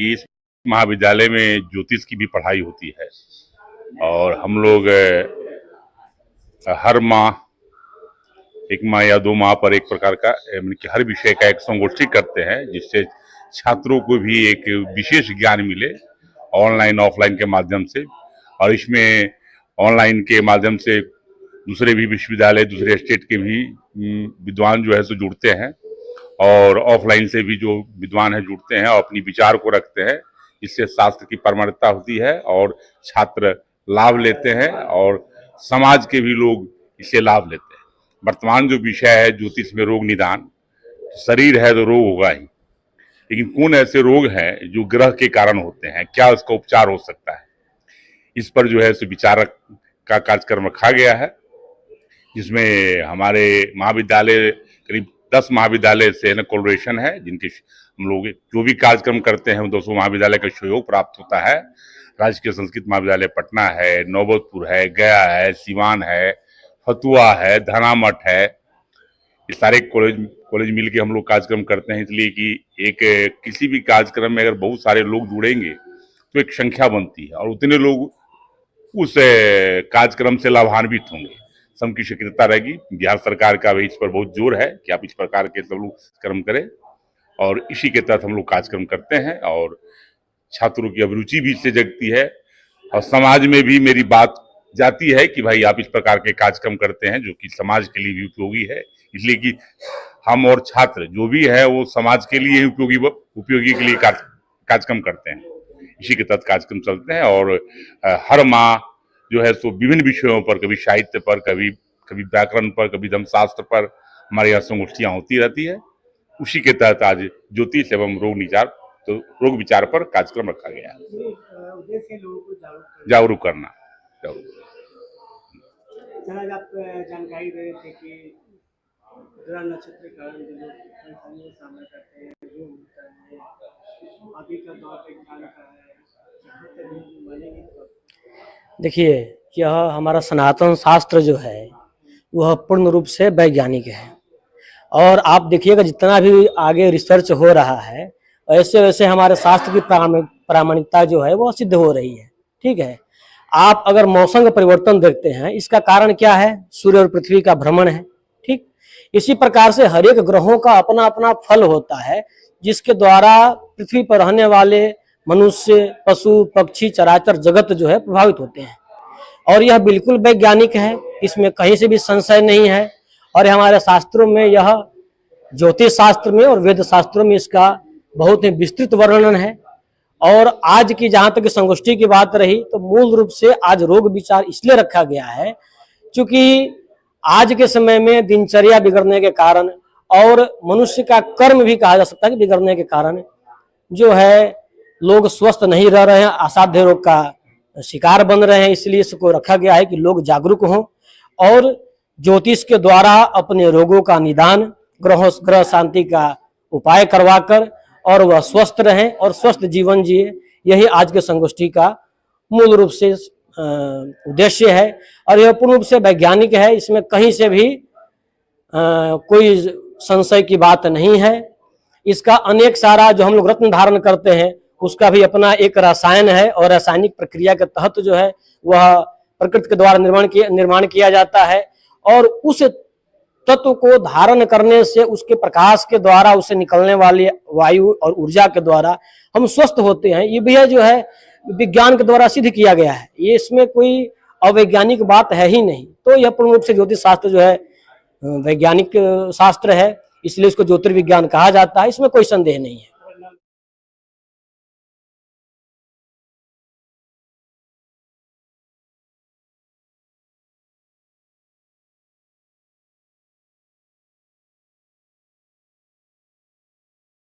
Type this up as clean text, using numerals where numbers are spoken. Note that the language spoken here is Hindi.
कि इस महाविद्यालय में ज्योतिष की भी पढ़ाई होती है और हम लोग हर माह, एक माह या 2 माह पर एक प्रकार का कि हर विषय का एक संगोष्ठी करते हैं, जिससे छात्रों को भी एक विशेष ज्ञान मिले ऑनलाइन ऑफलाइन के माध्यम से। और इसमें ऑनलाइन के माध्यम से दूसरे भी विश्वविद्यालय, दूसरे स्टेट के भी विद्वान जो है सो जुड़ते हैं और ऑफलाइन से भी जो विद्वान है जुड़ते हैं और अपनी विचार को रखते हैं। इससे शास्त्र की परमाणुता होती है और छात्र लाभ लेते हैं और समाज के भी लोग इससे लाभ लेते हैं। वर्तमान जो विषय है ज्योतिष में रोग निदान, शरीर है तो रोग होगा ही, लेकिन कौन ऐसे रोग हैं जो ग्रह के कारण होते हैं, क्या उसका उपचार हो सकता है, इस पर जो है सो विचारक का कार्यक्रम रखा गया है, जिसमें हमारे महाविद्यालय करीब 10 महाविद्यालय से कोलैबोरेशन है, जिनके हम लोग जो भी कार्यक्रम करते हैं 200 महाविद्यालय का सहयोग प्राप्त होता है। राजकीय संस्कृत महाविद्यालय पटना है, नौबतपुर है, गया है, सिवान है, फतुआ है, धनामठ है, ये सारे कॉलेज मिल के हम लोग कार्यक्रम करते हैं। इसलिए कि एक किसी भी कार्यक्रम में अगर बहुत सारे लोग जुड़ेंगे तो एक संख्या बनती है और उतने लोग उस कार्यक्रम से लाभान्वित होंगे, सम की सक्रियता रहेगी। बिहार सरकार का भी इस पर बहुत जोर है कि आप इस प्रकार के सब लोग कार्यक्रम करें और इसी के तहत हम लोग कार्यक्रम करते हैं और छात्रों की अभिरुचि भी इससे जगती है और समाज में भी मेरी बात जाती है कि भाई आप इस प्रकार के कार्यक्रम करते हैं जो कि समाज के लिए भी उपयोगी है। इसलिए कि हम और छात्र जो भी है वो समाज के लिए उपयोगी के लिए कार्यक्रम करते हैं। इसी के तहत कार्यक्रम चलते हैं और हर माह जो है सो विभिन्न विषयों पर, कभी साहित्य पर, कभी व्याकरण पर, कभी धर्मशास्त्र पर हमारे यहाँ संगोष्ठियाँ होती रहती है। उसी के तहत आज ज्योतिष एवं रोग विचार पर कार्यक्रम रखा गया है। उद्देश्य लोगों को जागरूक करना। आप जानकारी दे रहे थे कि ग्रह नक्षत्र के कारण जो लोग परेशानियों का सामना करते हैं, जो होता है अभी का दौर विज्ञान का है, जहाँ तक मानेंगे तो देखिए, यह हमारा सनातन शास्त्र जो है वह पूर्ण रूप से वैज्ञानिक है और आप देखिएगा जितना भी आगे रिसर्च हो रहा है वैसे वैसे हमारे शास्त्र की प्रामाणिकता जो है वो सिद्ध हो रही है। ठीक है, आप अगर मौसम का परिवर्तन देखते हैं, इसका कारण क्या है? सूर्य और पृथ्वी का भ्रमण है। ठीक, इसी प्रकार से हर एक ग्रहों का अपना अपना फल होता है, जिसके द्वारा पृथ्वी पर रहने वाले मनुष्य, पशु, पक्षी, चराचर जगत जो है प्रभावित होते हैं और यह बिल्कुल वैज्ञानिक है, इसमें कहीं से भी संशय नहीं है। और हमारे शास्त्रों में, यह ज्योतिष शास्त्र में और वेद शास्त्रों में इसका बहुत ही विस्तृत वर्णन है। और आज की जहाँ तक संगोष्ठी की बात रही तो मूल रूप से आज रोग विचार इसलिए रखा गया है क्योंकि आज के समय में दिनचर्या बिगड़ने के कारण और मनुष्य का कर्म भी कहा जा सकता है कि बिगड़ने के कारण जो है लोग स्वस्थ नहीं रह रहे हैं, असाध्य रोग का शिकार बन रहे हैं। इसलिए इसको रखा गया है कि लोग जागरूक हों और ज्योतिष के द्वारा अपने रोगों का निदान, ग्रह शांति का उपाय करवाकर और वह स्वस्थ रहें और स्वस्थ जीवन जिए। यही आज के संगोष्ठी का मूल रूप से उद्देश्य है और यह पूर्ण रूप से वैज्ञानिक है, इसमें कहीं से भी कोई संशय की बात नहीं है। इसका अनेक सारा जो हम लोग रत्न धारण करते हैं उसका भी अपना एक रसायन है और रासायनिक प्रक्रिया के तहत जो है वह प्रकृति के द्वारा निर्माण किया जाता है और उस तत्व को धारण करने से उसके प्रकाश के द्वारा उसे निकलने वाली वायु और ऊर्जा के द्वारा हम स्वस्थ होते हैं। ये भी है जो है विज्ञान के द्वारा सिद्ध किया गया है, ये इसमें कोई अवैज्ञानिक बात है ही नहीं। तो यह पूर्ण रूप से ज्योतिष शास्त्र जो है वैज्ञानिक शास्त्र है, इसलिए इसको ज्योतिर्विज्ञान कहा जाता है, इसमें कोई संदेह नहीं है।